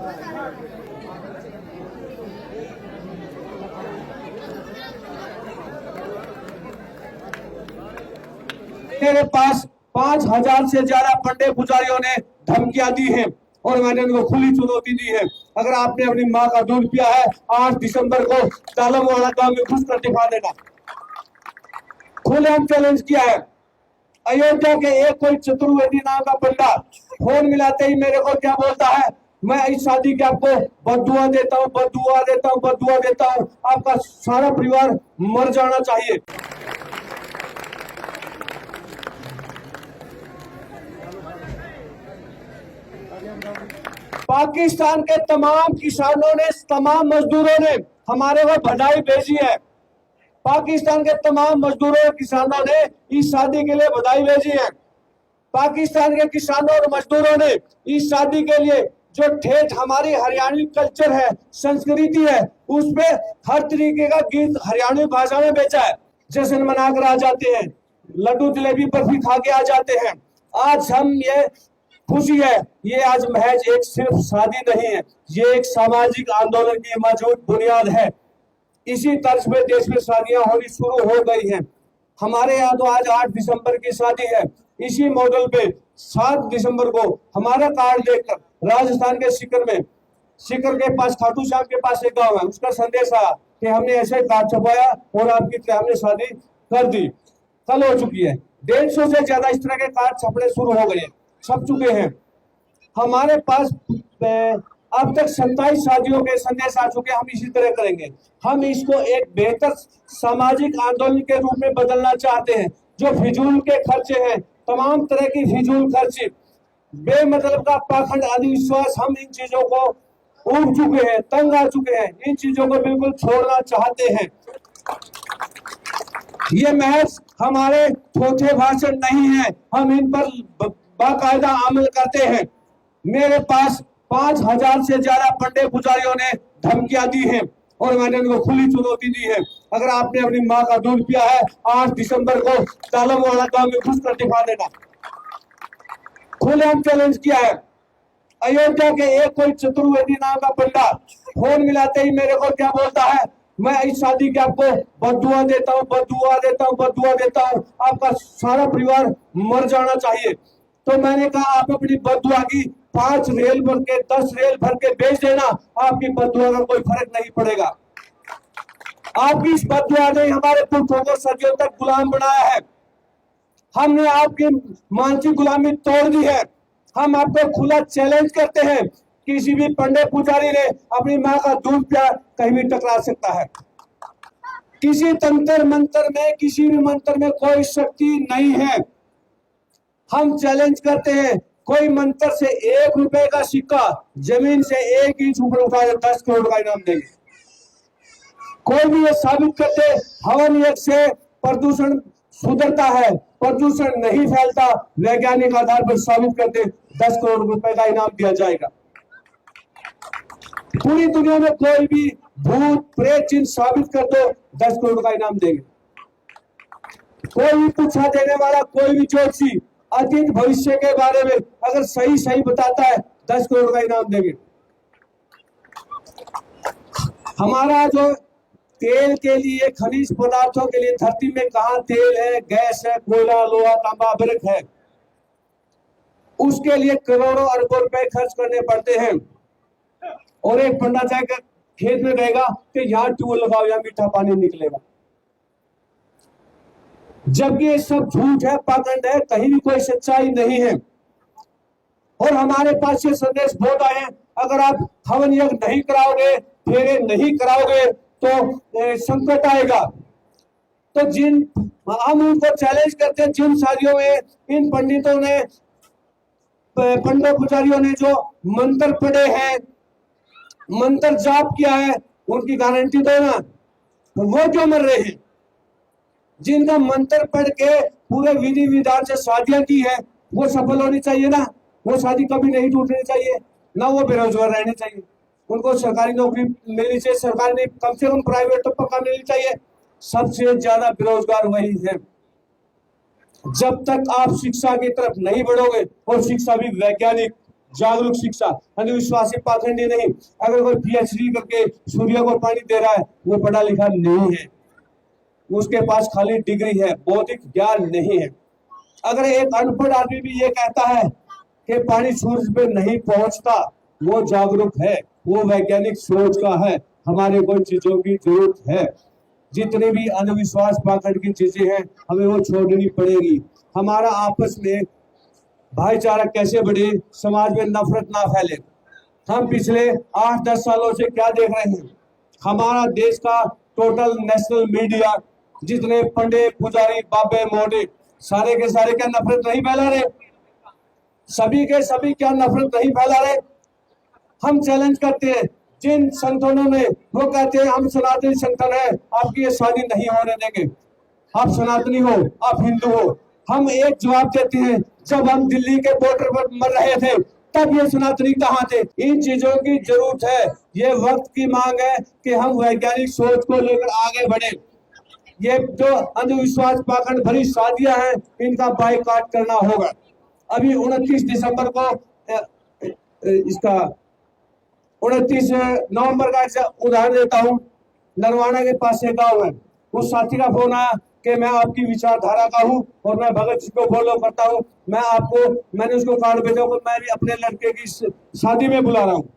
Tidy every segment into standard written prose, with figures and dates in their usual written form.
मेरे पास 5,000 से ज्यादा पंडे पुजारियों ने धमकियां दी हैं और मैंने उनको खुली चुनौती दी है। अगर आपने अपनी माँ का दूध पिया है, 8 दिसंबर को तालमवाड़ा गांव में घुस कर दिखा देना। खुलेआम चैलेंज किया है। अयोध्या के एक कोई चतुर्वेदी नाम का पंडा फोन मिलाते ही मेरे को क्या बोलता है, मैं इस शादी के आपको बद्दुआ देता हूँ, बद्दुआ देता हूँ, बद्दुआ देता हूँ, आपका सारा परिवार मर जाना चाहिए। पाकिस्तान के तमाम किसानों ने, तमाम मजदूरों ने हमारे को बधाई भेजी है। पाकिस्तान के तमाम मजदूरों और किसानों ने इस शादी के लिए बधाई भेजी है। पाकिस्तान के किसानों और मजदूरों ने इस शादी के लिए जो ठेठ हमारी हरियाणवी कल्चर है, संस्कृति है, उसपे हर तरीके का गीत हरियाणवी भाषा में बेचा है। जश्न मनाकर आ जाते हैं, लड्डू जलेबी बर्फी खा के आ जाते हैं। आज हम ये खुशी है, ये आज महज एक सिर्फ शादी नहीं है, ये एक सामाजिक आंदोलन की मौजूद बुनियाद है। इसी तर्ज पे देश में शादियां होनी शुरू हो गई हैं। हमारे यहाँ तो आज 8 दिसंबर की शादी है। इसी मॉडल पे 7 दिसंबर को हमारा कार्ड देखकर राजस्थान के सीकर के पास खाटू श्याम के पास एक गांव है, उसका संदेश आया कि हमने ऐसे कार्ड छपाया और आपकी हमने शादी कर दी। कल हो चुकी है। 150 से ज्यादा इस तरह के कार्ड छपने शुरू हो गए, छप चुके हैं। हमारे पास अब तक 27 शादियों के संदेश आ चुके हैं। हम इसी तरह करेंगे। हम इसको एक बेहतर सामाजिक आंदोलन के रूप में बदलना चाहते हैं। जो फिजूल के खर्चे हैं, तमाम तरह की फिजूल खर्ची, बेमतलब का पाखंड, अंधविश्वास, हम इन चीजों को उब चुके हैं, तंग आ चुके हैं। इन चीजों को बिल्कुल छोड़ना चाहते हैं। ये महज हमारे थोथे भाषण नहीं है, हम इन पर बाकायदा अमल करते हैं। मेरे पास 5,000 से ज्यादा पंडे पुजारियों ने धमकियां दी हैं और मैंने उनको खुली चुनौती दी है। अगर आपने अपनी माँ का दूध पिया है, 8 दिसंबर को तालमवाड़ा गांव में घुस कर दिखा देना। खुलेआम चैलेंज किया है। अयोध्या के एक कोई चतुर्वेदी नाम का पंडा फोन मिलाते ही मेरे को क्या बोलता है, मैं इस शादी के आपको बद्दुआ देता हूँ, बद्दुआ देता हूँ, बद्दुआ देता हूँ, आपका सारा परिवार मर जाना चाहिए। तो मैंने कहा आप अपनी बद्दुआ की 5 रेल भर के 10 रेल भर के बेच देना, आपकी बद्दुआ का कोई फर्क नहीं पड़ेगा। आपकी इस बद्दुआ ने हमारे पुरखों को सदियों तक गुलाम बनाया है। हमने आपकी मानसिक गुलामी तोड़ दी है। हम आपको खुला चैलेंज करते हैं, किसी भी पंडे पुजारी ने अपनी माँ का दूध पिया कहीं भी टकरा सकता है। किसी तंत्र मंत्र में, किसी भी मंत्र में कोई शक्ति नहीं है। हम चैलेंज करते हैं, कोई मंत्र से 1 रुपए का सिक्का जमीन से 1 इंच ऊपर उठा 10 करोड़ का इनाम देंगे। कोई भी ये साबित करते हवन यज्ञ से प्रदूषण सुधरता है, प्रदूषण नहीं फैलता, वैज्ञानिक आधार पर साबित करते 10 करोड़ रुपए का इनाम दिया जाएगा। पूरी दुनिया में कोई भी भूत प्रेत चिन्ह साबित कर दो, 10 करोड़ का इनाम देंगे। कोई भी पूछा देने वाला, कोई भी ज्योतिषी अतीत भविष्य के बारे में अगर सही बताता है, 10 करोड़ का इनाम देंगे। हमारा जो तेल के लिए, खनिज पदार्थों के लिए धरती में कहाँ तेल है, गैस है, कोयला, लोहा, तांबा, अभ्रक है, उसके लिए करोड़ों अरबों रुपए खर्च करने पड़ते हैं। और एक पंडा जाकर खेत में कहेगा कि यहाँ ट्यूबवेल लगाओ, यहाँ मीठा पानी निकलेगा, जबकि ये सब झूठ है, पाखंड है, कहीं भी कोई सच्चाई नहीं है। और हमारे पास ये संदेश बहुत आए हैं, अगर आप हवन यज्ञ नहीं कराओगे, फेरे नहीं कराओगे तो संकट आएगा। तो हम उनको चैलेंज करते हैं, जिन शादियों में इन पंडितों ने, पंडित पुजारियों ने जो मंत्र पढ़े हैं, मंत्र जाप किया है, उनकी गारंटी दो ना। वो क्यों मर रहे हैं? जिनका मंत्र पढ़ के पूरे विधि विधान से शादियां की है, वो सफल होनी चाहिए ना। वो शादी कभी नहीं टूटनी चाहिए ना, वो बेरोजगार रहने चाहिए। उनको सरकारी नौकरी मिलनी चाहिए, सरकारी नहीं, कम से कम प्राइवेट तो पक्का मिलनी चाहिए। सबसे ज्यादा बेरोजगार वही है। जब तक आप शिक्षा की तरफ नहीं बढ़ोगे, और शिक्षा भी वैज्ञानिक जागरूक शिक्षा, अंधविश्वासी पाखंडी नहीं। अगर कोई पीएचडी करके सूर्य को पानी दे रहा है, वो पढ़ा लिखा नहीं है, उसके पास खाली डिग्री है, बौद्धिक ज्ञान नहीं है। अगर एक अनपढ़ आदमी भी ये कहता है कि पानी सूरज पे नहीं पहुंचता, वो जागरूक है, वो वैज्ञानिक सोच का है। हमारे को चीजों की जरूरत है। जितने भी अंधविश्वास पाखंड की चीजें हैं, हमें वो छोड़नी पड़ेगी। हमारा आपस में भाईचारा कैसे बढ़े, समाज में नफरत ना फैले। हम पिछले 8-10 सालों से क्या देख रहे हैं, हमारा देश का टोटल नेशनल मीडिया, जितने पंडे पुजारी बाबे मोटे सारे के सारे क्या नफरत नहीं फैला रहे? सभी के सभी क्या नफरत नहीं फैला रहे? हम चैलेंज करते हैं जिन संगठनों ने, वो कहते हैं हम सनातनी संगठन है, आपकी ये शादी नहीं होने देंगे, आप सनातनी हो, आप हिंदू हो। हम एक जवाब देते हैं, जब हम दिल्ली के बॉर्डर पर मर रहे थे तब ये सनातनी कहाँ थे? इन चीजों की जरूरत है। ये वक्त की मांग है कि हम वैज्ञानिक सोच को लेकर आगे बढ़े। ये जो अंधविश्वास पाखंड भरी शादियां हैं, इनका बाइकआउट करना होगा। अभी 29 दिसंबर को इसका 29 नवंबर का उदाहरण देता हूँ। नरवाना के पास एक गाँव है, उस साथी का फोन आया कि मैं आपकी विचारधारा का हूँ और मैं भगत सिंह को फॉलो करता हूँ, मैंने उसको कार्ड भेजा कि मैं भी अपने लड़के की शादी में बुला रहा हूँ।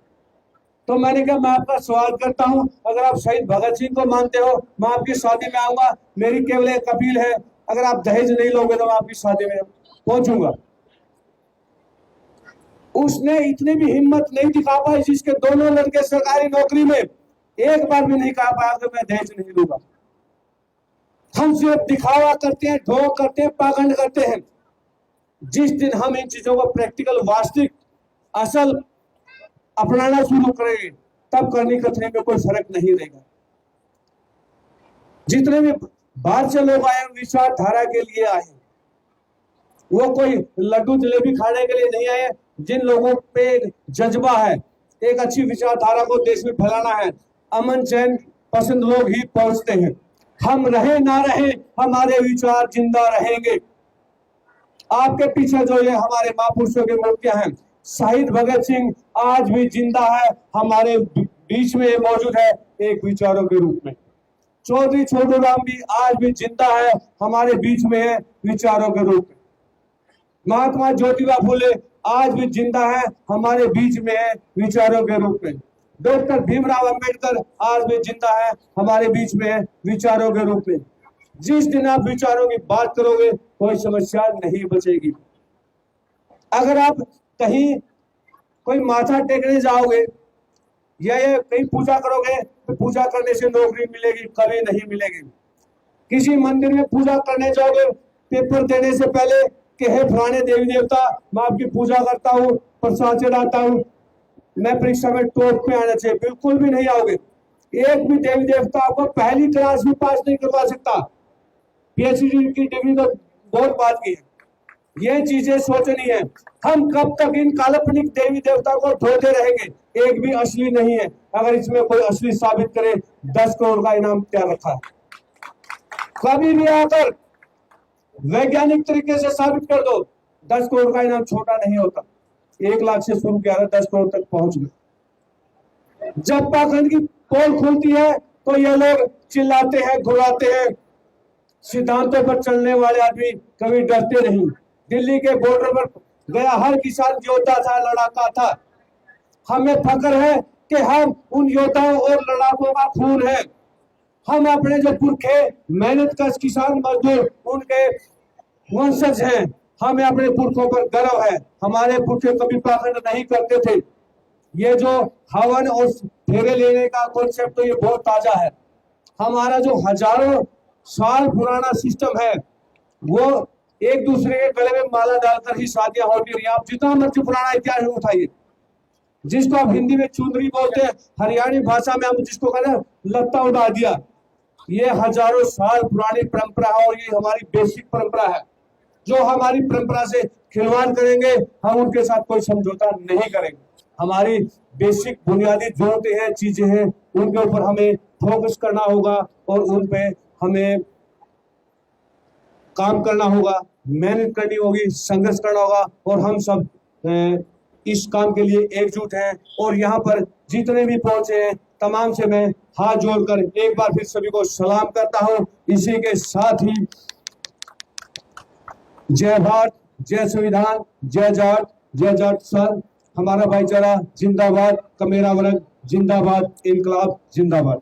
तो मैंने कहा मैं आपका सवाल करता हूं, अगर आप शहीद भगत सिंह को मानते हो, मैं आपकी शादी में आऊंगा। मेरी केवल एक अपील है, अगर आप दहेज नहीं लोगे तो मैं आपकी शादी में पहुंचूंगा। उसने इतनी भी हिम्मत नहीं दिखा पाई, जिसके दोनों लड़के सरकारी नौकरी में, एक बार भी नहीं कहा पाया कि मैं दहेज नहीं लूंगा। हम सिर्फ दिखावा करते हैं, ढोंग करते हैं, पाखंड करते हैं। जिस दिन हम इन चीजों को प्रैक्टिकल, वास्तविक, असल अपनाना शुरू करेंगे, तब करनी कथनी में कोई फर्क नहीं रहेगा। जितने भी बाहर से लोग आए, विचारधारा के लिए आए, वो कोई लड्डू जलेबी खाने के लिए नहीं आए। जिन लोगों पे जज्बा है, एक अच्छी विचारधारा को देश में फैलाना है, अमन चैन पसंद लोग ही पहुंचते हैं। हम रहे ना रहे, हमारे विचार जिंदा रहेंगे। आपके पीछे जो ये हमारे महापुरुषों के मूर्तियां हैं, शहीद भगत सिंह आज भी जिंदा है, हमारे बीच में मौजूद है एक विचारों के रूप में। चौधरी छोटू राम भी आज भी जिंदा है, हमारे बीच में है विचारों के रूप में। महात्मा ज्योतिबा फुले आज भी जिंदा है, हमारे बीच में है विचारों के रूप में। डॉक्टर भीमराव अंबेडकर आज भी जिंदा है, हमारे बीच में है विचारों के रूप में। जिस दिन आप विचारों की बात करोगे, कोई समस्या नहीं बचेगी। अगर आप कहीं कोई माथा टेकने जाओगे या कहीं पूजा करोगे, तो पूजा करने से नौकरी मिलेगी? कभी नहीं मिलेगी। किसी मंदिर में पूजा करने जाओगे, पेपर देने से पहले कि हे फलाने देवी देवता, मैं आपकी पूजा करता हूँ, प्रसाद चढ़ाता हूँ, मैं परीक्षा में टॉप पे आना चाहिए, बिल्कुल भी नहीं आओगे। एक भी देवी देवता आपको पहली क्लास भी पास नहीं करवा सकता। पीएचडी की डिग्री तो बहुत बात की है। ये चीजें सोचनी है। हम कब तक इन काल्पनिक देवी देवता को ढोते रहेंगे? एक भी असली नहीं है। अगर इसमें कोई असली साबित करे, 10 करोड़ का इनाम तैयार रखा है। कभी भी आकर वैज्ञानिक तरीके से साबित कर दो, 10 करोड़ का इनाम छोटा नहीं होता। 1 लाख से शुरू किया, 10 करोड़ तक पहुंच गए। जब पाखंड की पोल खुलती है तो ये लोग चिल्लाते हैं, घुराते हैं। सिद्धांतों पर चलने वाले आदमी कभी डरते नहीं। दिल्ली के बॉर्डर पर गया हर किसान योद्धा था, लड़ाका था। हमें फख्र है कि हम उन योद्धाओं और लड़ाकों का खून है। हम अपने जो पुरखे मेहनत कश किसान मजदूर, उनके वंशज हैं। हमें अपने पुरखों पर गर्व है। हमारे पुरखे कभी पाखंड नहीं करते थे। ये जो हवन और फेरे लेने का कॉन्सेप्ट, तो ये बहुत ताजा है। हमारा जो हजारों साल पुराना सिस्टम है, वो एक दूसरे के गले में माला डालकर ही शादियां होती रही। आप जितना मर्जी पुराना इतिहास उठाइए, जिसको आप हिंदी में चुंदरी बोलते हैं, हरियाणी भाषा में हम जिसको कहते हैं लत्ता उड़ा दिया। ये हजारों साल पुरानी परंपरा है और ये हमारी बेसिक परंपरा है। जो हमारी परंपरा से खिलवाड़ करेंगे, हम उनके साथ कोई समझौता नहीं करेंगे। हमारी बेसिक बुनियादी जरूरतें हैं, चीजें हैं, उनके ऊपर हमें फोकस करना होगा और उन पे हमें काम करना होगा, मेहनत करनी होगी, संघर्ष करना होगा। और हम सब इस काम के लिए एकजुट हैं और यहाँ पर जितने भी पहुंचे हैं तमाम से मैं हाथ जोड़कर एक बार फिर सभी को सलाम करता हूं। इसी के साथ ही जय भारत, जय संविधान, जय जाट सर, हमारा भाईचारा जिंदाबाद, कमेरा वर्ग जिंदाबाद, इनकलाब जिंदाबाद।